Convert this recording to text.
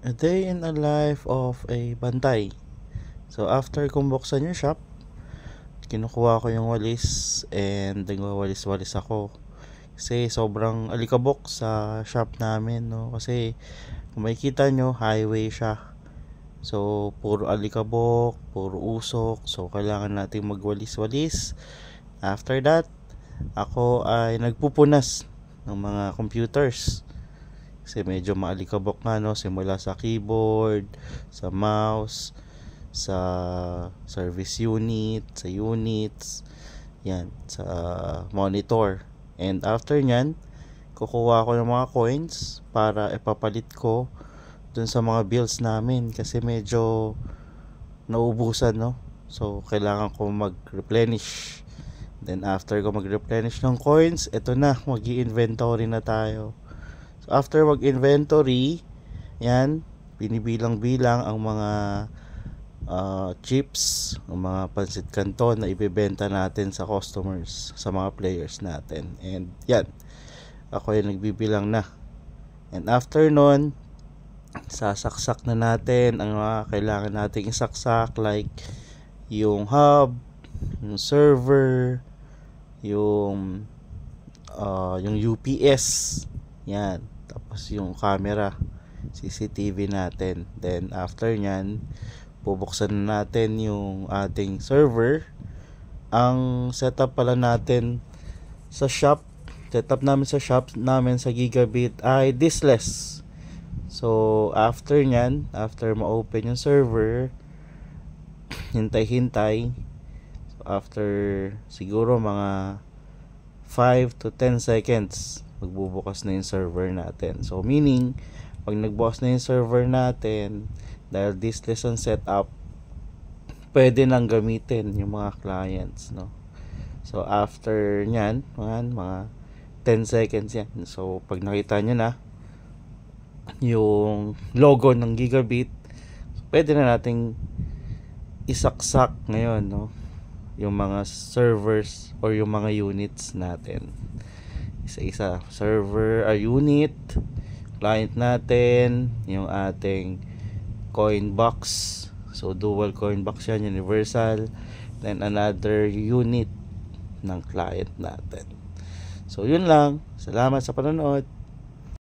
A day in a life of a bantay. So after kong buksan yung shop, kinukuha ko yung walis and nagwawalis-walis ako. Kasi sobrang alikabok sa shop namin, no? Kasi kung makikita nyo, highway siya. So puro alikabok, puro usok. So kailangan nating magwalis-walis. After that, ako ay nagpupunas ng mga computers. Kasi medyo maalikabok nga, no? Simula sa keyboard, sa mouse, sa service unit, sa units, yan, sa monitor. And after nyan, kukuha ko ng mga coins para ipapalit ko dun sa mga bills namin kasi medyo naubusan, no? So kailangan ko mag-replenish. Then after ko mag-replenish ng coins, eto na, mag-i-inventory na tayo. So after mag-inventory, yan, binibilang-bilang ang mga chips, ang mga pansit canton na ibebenta natin sa customers, sa mga players natin. And yan, ako yung nagbibilang na. And after nun, sasaksak na natin ang mga kailangan nating isaksak, like yung hub, yung server, yung UPS, yan, tapos yung camera, CCTV natin. Then after nyan, bubuksan natin yung ating server. Ang setup pala natin sa shop, setup namin sa shop namin sa Gigabit ay diskless. So after nyan, after ma-open yung server, hintay-hintay. So after siguro mga 5 to 10 seconds, magbubukas na yung server natin. So meaning, pag nagbukas na yung server natin, dahil diskless ang setup, pwede nang gamitin yung mga clients, no? So after nyan, mga 10 seconds yan. So pag nakita nyo na yung logo ng Gigabit, pwede na nating isaksak ngayon, no, yung mga servers or yung mga units natin. Isa-isa, server, unit, client natin, yung ating coin box. So dual coin box yan, universal. Then another unit ng client natin. So yun lang. Salamat sa panonood.